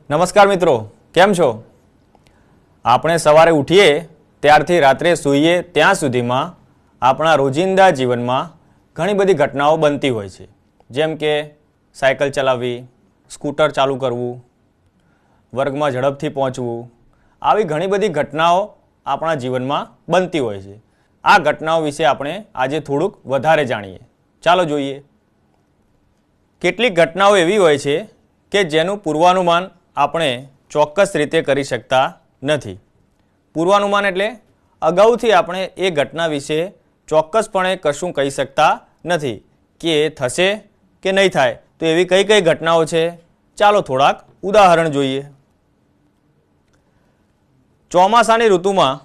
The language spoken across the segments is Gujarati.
નમસ્કાર મિત્રો, કેમ છો? આપણે સવારે ઉઠીએ ત્યારથી રાત્રે સૂઈએ ત્યાં સુધીમાં આપણા રોજિંદા જીવનમાં ઘણી બધી ઘટનાઓ બનતી હોય છે. જેમ કે સાયકલ ચલાવવી, સ્કૂટર ચાલુ કરવું, વર્ગમાં ઝડપથી પહોંચવું, આવી ઘણી બધી ઘટનાઓ આપણા જીવનમાં બનતી હોય છે. આ ઘટનાઓ વિશે આપણે આજે થોડુંક વધારે જાણીએ. ચાલો જોઈએ. કેટલીક ઘટનાઓ એવી હોય છે કે જેનું પૂર્વાનુમાન આપણે ચોક્કસ રીતે કરી શકતા નથી. પૂર્વાનુમાન એટલે અગાઉથી આપણે એ ઘટના વિશે ચોક્કસપણે કશું કહી શકતા નથી કે એ થશે કે નહીં થાય. તો એવી કઈ કઈ ઘટનાઓ છે, ચાલો થોડાક ઉદાહરણ જોઈએ. ચોમાસાની ઋતુમાં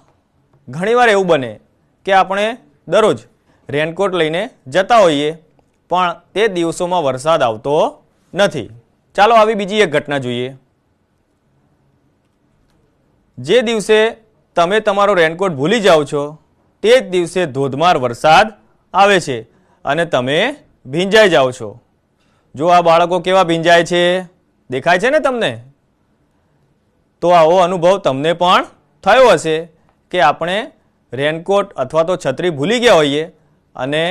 ઘણીવાર એવું બને કે આપણે દરરોજ રેનકોટ લઈને જતા હોઈએ, પણ તે દિવસોમાં વરસાદ આવતો નથી. ચાલો આવી બીજી એક ઘટના જોઈએ. જે દિવસે તમે તમારો રેનકોટ ભૂલી જાઓ છો તે જ દિવસે ધોધમાર વરસાદ આવે છે અને તમે ભીંજાઈ જાઓ છો. જો આ બાળકો કેવા ભીંજાય છે, દેખાય છે ને તમને? તો આવો અનુભવ તમને પણ થયો હશે કે આપણે રેનકોટ અથવા તો છત્રી ભૂલી ગયા હોઈએ અને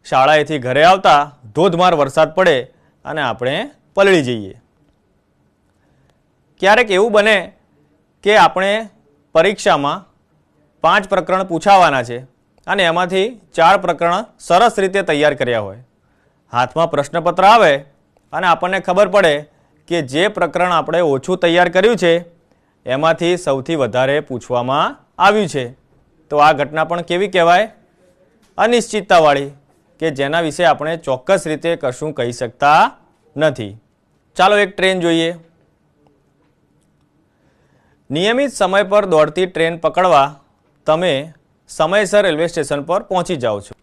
શાળાએથી ઘરે આવતા ધોધમાર વરસાદ પડે અને આપણે પલળી જઈએ. ક્યારેક એવું બને કે આપણે પરીક્ષામાં 5 પ્રકરણ પૂછાવાના છે અને એમાંથી 4 પ્રકરણ સરસ રીતે તૈયાર કર્યા હોય. હાથમાં પ્રશ્નપત્ર આવે અને આપણને ખબર પડે કે જે પ્રકરણ આપણે ઓછું તૈયાર કર્યું છે એમાંથી સૌથી વધારે પૂછવામાં આવ્યું છે. તો આ ઘટના પણ કેવી કહેવાય? અનિશ્ચિતતાવાળી, કે જેના વિશે આપણે ચોક્કસ રીતે કશું કહી શકતા નથી. ચાલો એક ટ્રેન જોઈએ. નિયમિત સમય પર દોડતી ટ્રેન પકડવા તમે સમયસર રેલવે સ્ટેશન પર પહોંચી જાઓ છો.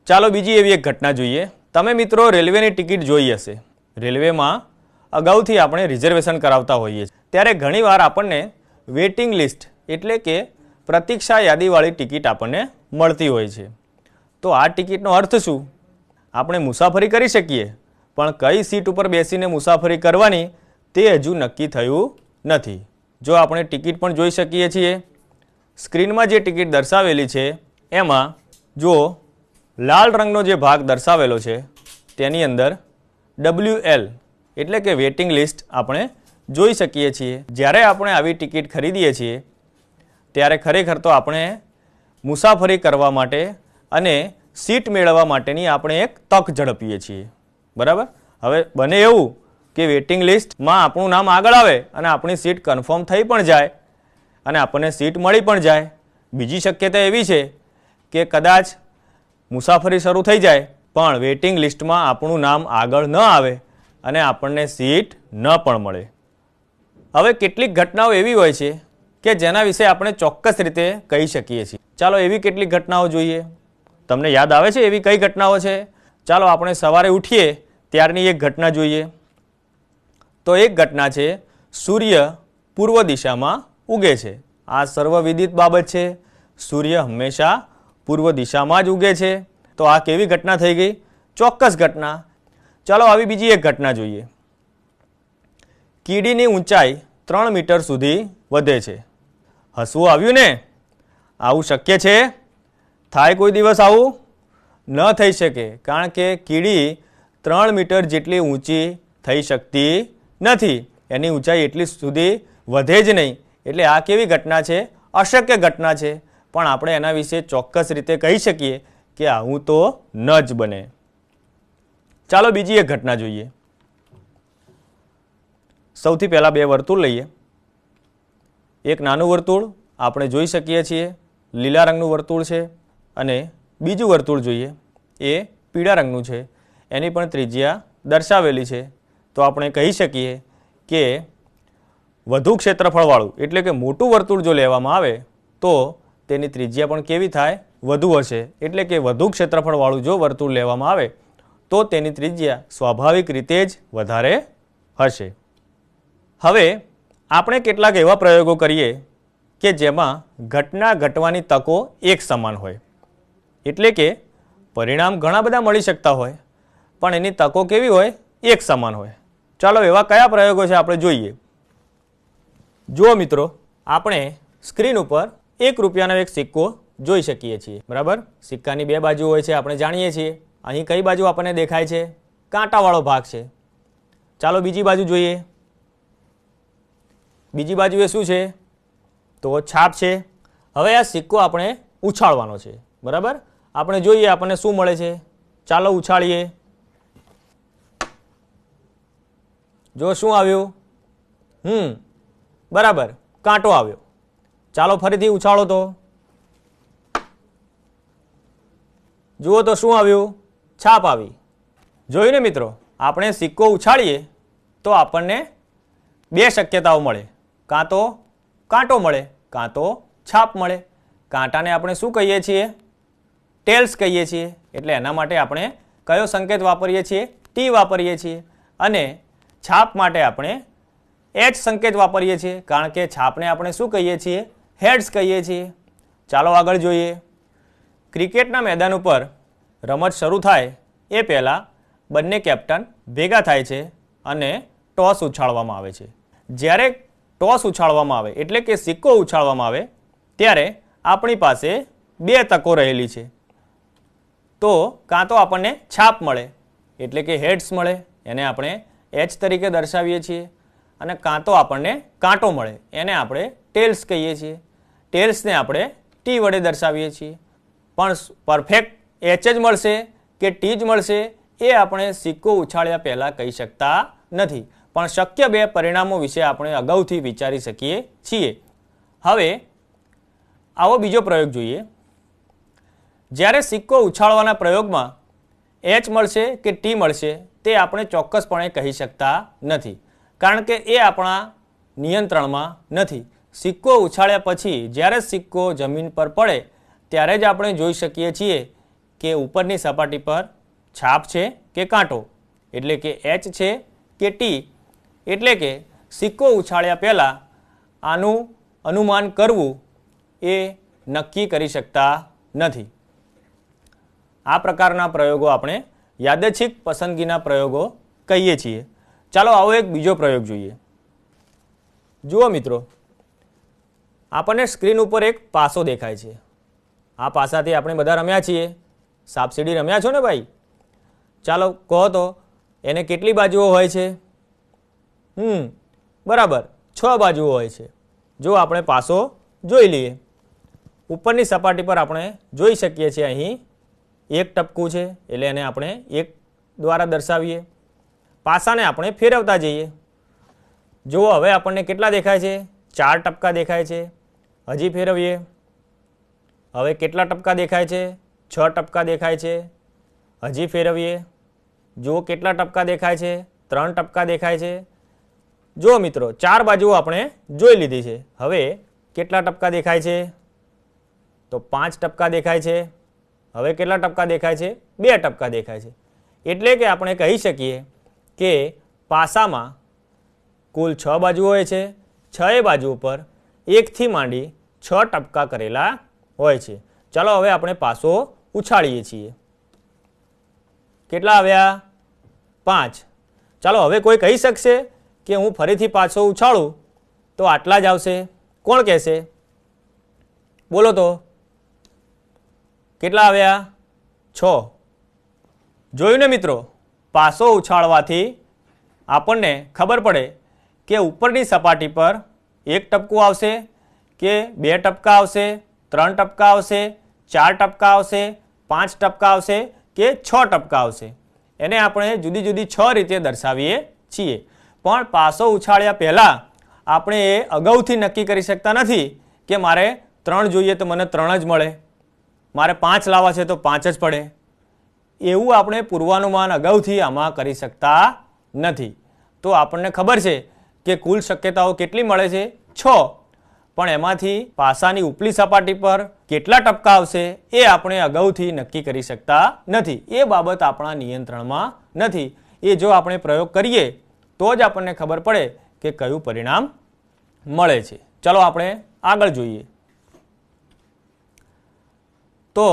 ચાલો બીજી એવી એક ઘટના જોઈએ. તમે મિત્રો રેલવેની ટિકિટ જોઈ હશે. રેલવેમાં અગાઉથી આપણે રિઝર્વેશન કરાવતા હોઈએ છીએ, ત્યારે ઘણીવાર આપણને વેઇટિંગ લિસ્ટ એટલે કે પ્રતીક્ષા યાદીવાળી ટિકિટ આપણને મળતી હોય છે. તો આ ટિકિટનો અર્થ શું? આપણે મુસાફરી કરી શકીએ, પણ કઈ સીટ ઉપર બેસીને મુસાફરી કરવાની તે હજુ નક્કી થયું નથી. જો આપણે ટિકિટ પણ જોઈ શકીએ છીએ. સ્ક્રીનમાં જે ટિકિટ દર્શાવેલી છે એમાં જો લાલ રંગનો જે ભાગ દર્શાવેલો છે તેની અંદર WL એટલે કે વેઇટિંગ લિસ્ટ આપણે જોઈ શકીએ છીએ. જ્યારે આપણે આવી ટિકિટ ખરીદીએ છીએ ત્યારે ખરેખર તો આપણે મુસાફરી કરવા માટે અને સીટ મેળવવા માટેની આપણે એક તક ઝડપીએ છીએ. બરાબર? હવે બને એવું કે વેઇટિંગ લિસ્ટમાં આપણું નામ આગળ આવે અને આપણી સીટ કન્ફર્મ થઈ પણ જાય અને આપણને સીટ મળી પણ જાય. બીજી શક્યતા એવી છે કે કદાચ મુસાફરી શરૂ થઈ જાય પણ વેઇટિંગ લિસ્ટમાં આપણું નામ આગળ ન આવે અને આપણને સીટ ન પણ મળે. હવે કેટલીક ઘટનાઓ એવી હોય છે કે જેના વિશે આપણે ચોક્કસ રીતે કહી શકીએ છીએ. ચાલો એવી કેટલીક ઘટનાઓ જોઈએ. તમને યાદ આવે છે એવી કઈ ઘટનાઓ છે? ચાલો આપણે સવારે ઉઠીએ ત્યારની એક ઘટના જોઈએ. તો એક ઘટના છે, સૂર્ય પૂર્વ દિશામાં ઉગે છે. આ સર્વવિદિત બાબત છે. સૂર્ય હંમેશા પૂર્વ દિશામાં જ ઉગે છે. તો આ કેવી ઘટના થઈ ગઈ? ચોક્કસ ઘટના. ચાલો આવી બીજી એક ઘટના જોઈએ. કીડીની ઊંચાઈ 3 મીટર સુધી વધે છે. હસવું આવ્યું ને? આવું શક્ય છે? થાય કોઈ દિવસ આવું? ન થઈ શકે, કારણ કે કીડી 3 મીટર જેટલી ઊંચી થઈ શકતી નથી. એની ઊંચાઈ એટલી સુધી વધે જ નહીં. એટલે આ કેવી ઘટના છે? અશક્ય ઘટના છે. પણ આપણે એના વિશે ચોક્કસ રીતે કહી શકીએ કે આવું તો ન જ બને. ચાલો બીજી એક ઘટના જોઈએ. સૌથી પહેલાં 2 વર્તુળ લઈએ. એક નાનું વર્તુળ આપણે જોઈ શકીએ છીએ, લીલા રંગનું વર્તુળ છે, અને બીજું વર્તુળ જોઈએ એ પીળા રંગનું છે. એની પણ ત્રિજ્યા દર્શાવેલી છે. તો આપણે કહી શકીએ કે વધુ ક્ષેત્રફળવાળું એટલે કે મોટું વર્તુળ જો લેવામાં આવે તો તેની ત્રિજ્યા પણ કેવી થાય? વધુ હશે. એટલે કે વધુ ક્ષેત્રફળવાળું જો વર્તુળ લેવામાં આવે તો તેની ત્રિજ્યા સ્વાભાવિક રીતે જ વધારે હશે. હવે આપણે કેટલાક એવા પ્રયોગો કરીએ કે જેમાં ઘટના ઘટવાની તકો એક સમાન હોય. એટલે કે પરિણામ ઘણા બધા મળી શકતા હોય પણ એની તકો કેવી હોય? એક સમાન હોય. ચાલો એવા કયા પ્રયોગો છે આપણે જોઈએ. જુઓ મિત્રો, આપણે સ્ક્રીન ઉપર 1 રૂપિયાનો એક સિક્કો જોઈ શકીએ છીએ. બરાબર, સિક્કાની બે બાજુ હોય છે આપણે જાણીએ છીએ. અહીં કઈ બાજુ આપણને દેખાય છે? કાંટાવાળો ભાગ છે. ચાલો બીજી બાજુ જોઈએ. બીજી બાજુએ શું છે? તો છાપ છે. હવે આ સિક્કો આપણે ઉછાળવાનો છે. બરાબર, આપણે જોઈએ આપણને શું મળે છે. ચાલો ઉછાળીએ. જો શું આવ્યું? બરાબર, કાંટો આવ્યો. ચાલો ફરીથી ઉછાળો તો. જુઓ તો શું આવ્યું? છાપ આવી. જોયું ને મિત્રો, આપણે સિક્કો ઉછાળીએ તો આપણને બે શક્યતાઓ મળે. કાં તો કાંટો મળે, કાં તો છાપ મળે. કાંટાને આપણે શું કહીએ છીએ? ટેલ્સ કહીએ છીએ. એટલે એના માટે આપણે કયો સંકેત વાપરીએ છીએ? ટી વાપરીએ છીએ. અને છાપ માટે આપણે એચ સંકેત વાપરીએ છીએ, કારણ કે છાપને આપણે શું કહીએ છીએ? હેડ્સ કહીએ છીએ. ચાલો આગળ જોઈએ. ક્રિકેટના મેદાન ઉપર રમત શરૂ થાય એ પહેલાં બંને કેપ્ટન ભેગા થાય છે અને ટોસ ઉછાળવામાં આવે છે. જ્યારે ટોસ ઉછાળવામાં આવે એટલે કે સિક્કો ઉછાળવામાં આવે ત્યારે આપણી પાસે બે તકો રહેલી છે. તો કાં તો આપણને છાપ મળે એટલે કે હેડ્સ મળે, એને આપણે એચ તરીકે દર્શાવીએ છીએ. અને કાં તો આપણને કાંટો મળે, એને આપણે ટેલ્સ કહીએ છીએ. ટેલ્સને આપણે ટી વડે દર્શાવીએ છીએ. પણ પરફેક્ટ એચ જ મળશે કે ટી જ મળશે એ આપણે સિક્કો ઉછાળ્યા પહેલાં કહી શકતા નથી. પણ શક્ય બે પરિણામો વિશે આપણે અગાઉથી વિચારી શકીએ છીએ. હવે આવો બીજો પ્રયોગ જોઈએ. જ્યારે સિક્કો ઉછાળવાના પ્રયોગમાં એચ મળશે કે ટી મળશે તે આપણે ચોક્કસપણે કહી શકતા નથી, કારણ કે એ આપણા નિયંત્રણમાં નથી. સિક્કો ઉછાળ્યા પછી જ્યારે સિક્કો જમીન પર પડે ત્યારે જ આપણે જોઈ શકીએ છીએ કે ઉપરની સપાટી પર છાપ છે કે કાંટો, એટલે કે એચ છે કે ટી. એટલે કે સિક્કો ઉછાળ્યા પહેલાં આનું અનુમાન કરવું એ નક્કી કરી શકતા નથી. આ પ્રકારના પ્રયોગો આપણે યાદચ્છિક પસંદગીના પ્રયોગો કહીએ છીએ. ચાલો આવો એક બીજો પ્રયોગ જોઈએ. જુઓ મિત્રો, આપણને સ્ક્રીન ઉપર એક પાસો દેખાય છે. આ પાસાથી આપણે બધા રમ્યા છીએ. સાપસીડી રમ્યા છો ને ભાઈ? ચાલો કહો તો એને કેટલી બાજુઓ હોય છે? બરાબર, 6 બાજુઓ હોય છે. જો આપણે પાસો જોઈ લઈએ, ઉપરની સપાટી પર આપણે જોઈ શકીએ છીએ અહીં એક ટપકું છે, એટલે એને આપણે એક દ્વારા દર્શાવીએ. પાસાને આપણે ફેરવતા જઈએ. જુઓ હવે આપણને કેટલા દેખાય છે? 4 ટપકા દેખાય છે. હજી ફેરવીએ. હવે કેટલા ટપકા દેખાય છે? 6 ટપકા દેખાય છે. હજી ફેરવીએ. જુઓ કેટલા ટપકા દેખાય છે? 3 ટપકા દેખાય છે. જુઓ મિત્રો, 4 બાજુઓ આપણે જોઈ લીધી છે. હવે કેટલા ટપકા દેખાય છે? તો 5 ટપકા દેખાય છે. હવે કેટલા ટપકા દેખાય છે? 2 ટપકા દેખાય છે. એટલે કે આપણે કહી શકીએ કે પાસામાં કુલ 6 બાજુ હોય છે. 6 બાજુ ઉપર 1 થી માંડી 6 ટપકા કરેલા હોય છે. ચાલો હવે આપણે પાસો ઉછાળીએ છીએ. કેટલા આવ્યા? 5. ચાલો હવે કોઈ કહી શકશે કે હું ફરીથી પાછો ઉછાળું તો આટલા જ આવશે? કોણ કહેશે? બોલો તો. કેટલા આવ્યા? 6. જોયું ને મિત્રો, પાસો ઉછાળવાથી આપણને ખબર પડે કે ઉપરની સપાટી પર 1 ટપકું આવશે કે 2 ટપકા આવશે, 3 ટપકા આવશે, 4 ટપકા આવશે, 5 ટપકા આવશે કે 6 ટપકા આવશે. એને આપણે જુદી જુદી 6 રીતે દર્શાવીએ છીએ. પણ પાસો ઉછાળ્યા પહેલાં આપણે એ અગાઉથી નક્કી કરી શકતા નથી કે મારે 3 જોઈએ તો મને 3 જ મળે, મારે 5 લાવવા છે તો 5 જ પડે. એવું આપણે પૂર્વાનુમાન અગાઉથી આમાં કરી શકતા નથી. તો આપણને ખબર છે કે કુલ શક્યતાઓ કેટલી મળે છે? 6. પણ એમાંથી પાસાની ઉપલી સપાટી પર કેટલા ટપકા આવશે એ આપણે અગાઉથી નક્કી કરી શકતા નથી. એ બાબત આપણા નિયંત્રણમાં નથી. એ જો આપણે પ્રયોગ કરીએ તો જ આપણને ખબર પડે કે કયું પરિણામ મળે છે. ચલો આપણે આગળ જોઈએ. તો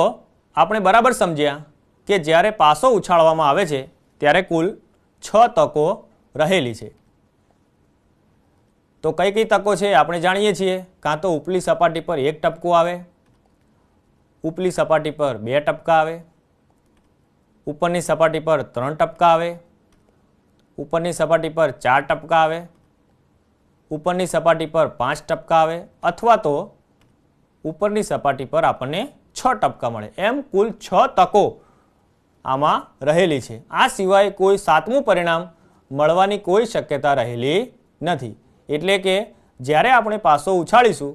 આપણે બરાબર સમજ્યા કે જ્યારે પાસો ઉછાળવામાં આવે છે ત્યારે કુલ 6 તકો રહેલી છે. તો કઈ કઈ તકો છે આપણે જાણીએ છીએ. કાં તો ઉપલી સપાટી પર એક ટપકું આવે, ઉપલી સપાટી પર બે ટપકા આવે, ઉપરની સપાટી પર 3 ટપકા આવે, ઉપરની સપાટી પર 4 ટપકા આવે, ઉપરની સપાટી પર 5 ટપકા આવે, અથવા તો ઉપરની સપાટી પર આપણને 6 ટપકા મળે. એમ કુલ 6 તકો આમાં રહેલી છે. આ સિવાય કોઈ 7મું પરિણામ મળવાની કોઈ શક્યતા રહેલી નથી. એટલે કે જ્યારે આપણે પાસો ઉછાળીશું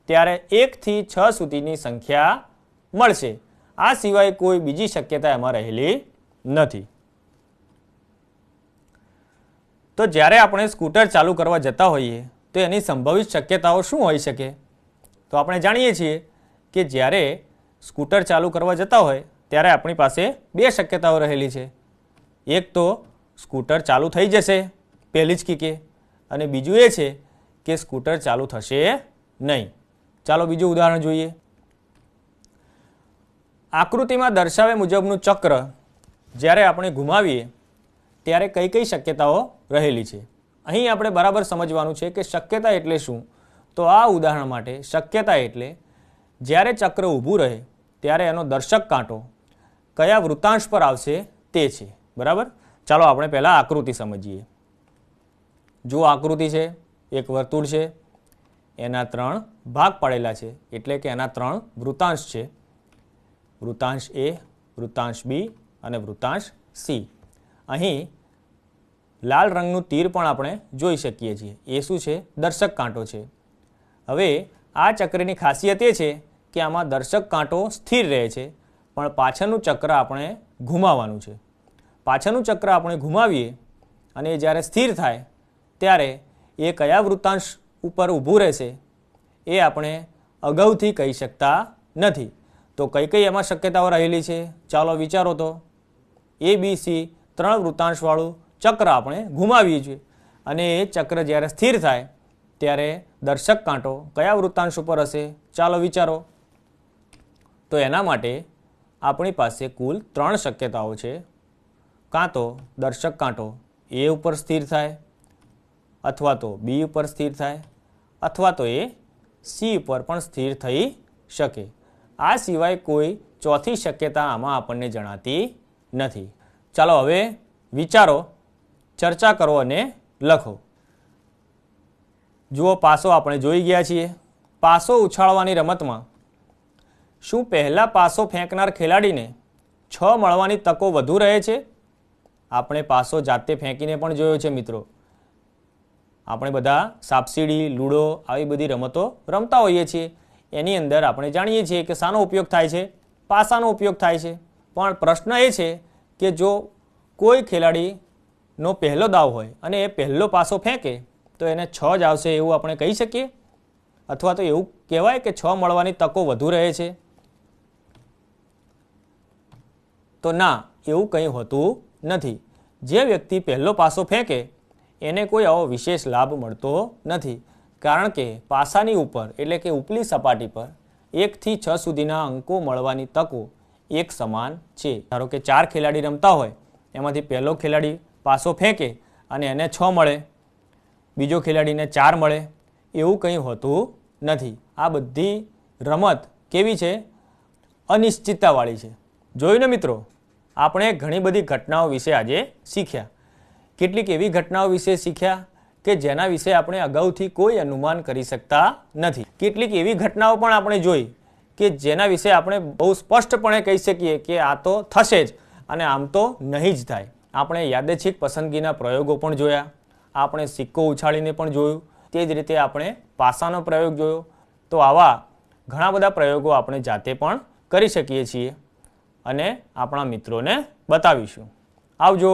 ત્યારે 1 થી 6 સુધીની સંખ્યા મળશે. આ સિવાય કોઈ બીજી શક્યતા એમાં રહેલી નથી. તો જ્યારે આપણે સ્કૂટર ચાલુ કરવા જતા હોઈએ તો એની સંભવિત શક્યતાઓ શું હોઈ શકે? તો આપણે જાણીએ છીએ કે જ્યારે સ્કૂટર ચાલુ કરવા જતા હોય ત્યારે આપણી પાસે 2 શક્યતાઓ રહેલી છે. એક તો સ્કૂટર ચાલુ થઈ જશે પહેલી જ કિકે, અને બીજું એ છે કે સ્કૂટર ચાલુ થશે નહીં. ચાલો બીજું ઉદાહરણ જોઈએ. આકૃતિમાં દર્શાવ્યા મુજબનું ચક્ર જ્યારે આપણે ઘુમાવીએ ત્યારે કઈ કઈ શક્યતાઓ રહેલી છે. અહીં આપણે બરાબર સમજવાનું છે કે શક્યતા એટલે શું. તો આ ઉદાહરણ માટે શક્યતા એટલે જ્યારે ચક્ર ઊભું રહે ત્યારે એનો દર્શક કાંટો કયા વૃત્તાંશ પર આવશે તે છે. બરાબર. ચાલો આપણે પહેલાં આકૃતિ સમજીએ. જો આકૃતિ છે, એક વર્તુળ છે, એના 3 ભાગ પાડેલા છે, એટલે કે એના 3 વૃત્તાંશ છે. વૃત્તાંશ A, વૃત્તાંશ B અને વૃત્તાંશ C. અહીં લાલ રંગનું તીર પણ આપણે જોઈ શકીએ છીએ. એ શું છે? દર્શક કાંટો છે. હવે આ ચક્રની ખાસિયત એ છે કે આમાં દર્શક કાંટો સ્થિર રહે છે, પણ પાછળનું ચક્ર આપણે ઘુમાવવાનું છે. પાછળનું ચક્ર આપણે ઘુમાવીએ અને જ્યારે સ્થિર થાય ત્યારે એ કયા વૃત્તાંશ ઉપર ઊભું રહેશે એ આપણે અગાઉથી કહી શકતા નથી. તો કઈ કઈ એમાં શક્યતાઓ રહેલી છે? ચાલો વિચારો તો. ABC 3 વૃત્તાંશવાળું ચક્ર આપણે ઘુમાવીએ છીએ અને એ ચક્ર જ્યારે સ્થિર થાય ત્યારે દર્શક કાંટો કયા વૃત્તાંશ ઉપર હશે? ચાલો વિચારો. તો એના માટે આપણી પાસે કુલ 3 શક્યતાઓ છે. કાં તો દર્શક કાંટો A ઉપર સ્થિર થાય, અથવા તો B ઉપર સ્થિર થાય, અથવા તો એ C ઉપર પણ સ્થિર થઈ શકે. આ સિવાય કોઈ ચોથી શક્યતા આમાં આપણને જણાતી નથી. ચાલો હવે વિચારો, ચર્ચા કરો અને લખો. જુઓ, પાસો આપણે જોઈ ગયા છીએ. પાસો ઉછાળવાની રમતમાં શું પહેલા પાસો ફેંકનાર ખેલાડીને 6 મળવાની તકો વધુ રહે છે? આપણે પાસો જાતે ફેંકીને પણ જોયો છે મિત્રો. આપણે બધા સાપસીડી, લૂડો આવી બધી રમતો રમતા હોઈએ છીએ. એની અંદર આપણે જાણીએ છીએ કે શાનો ઉપયોગ થાય છે? પાસાનો ઉપયોગ થાય છે. પણ પ્રશ્ન એ છે કે જો કોઈ ખેલાડીનો પહેલો દાવ હોય અને એ પહેલો પાસો ફેંકે તો એને 6 જ આવશે એવું આપણે કહી શકીએ? અથવા તો એવું કહેવાય કે 6 મળવાની તકો વધુ રહે છે? તો ના, એવું કંઈ હોતું નથી. જે વ્યક્તિ પહેલો પાસો ફેંકે એને કોઈ આવો વિશેષ લાભ મળતો નથી, કારણ કે પાસાની ઉપર એટલે કે ઉપલી સપાટી પર 1 થી 6 સુધીના અંકો મળવાની તકો એક સમાન છે. ધારો કે 4 ખેલાડી રમતા હોય, એમાંથી પહેલો ખેલાડી પાસો ફેંકે અને એને 6 મળે, બીજો ખેલાડીને 4 મળે, એવું કંઈ હોતું નથી. આ બધી રમત કેવી છે? અનિશ્ચિતતાવાળી છે. જોયું ને મિત્રો, આપણે ઘણી બધી ઘટનાઓ વિશે આજે શીખ્યા. કેટલીક એવી ઘટનાઓ વિશે શીખ્યા કે જેના વિશે આપણે અગાઉથી કોઈ અનુમાન કરી શકતા નથી. કેટલીક એવી ઘટનાઓ પણ આપણે જોઈ કે જેના વિશે આપણે બહુ સ્પષ્ટપણે કહી શકીએ કે આ તો થશે જ અને આમ તો નહીં જ થાય. આપણે યાદચ્છિક પસંદગીના પ્રયોગો પણ જોયા, આપણે સિક્કો ઉછાળીને પણ જોયું, તે જ રીતે આપણે પાસાનો પ્રયોગ જોયો. તો આવા ઘણા બધા પ્રયોગો આપણે જાતે પણ કરી શકીએ છીએ અને આપણા મિત્રોને બતાવીશું. આવજો.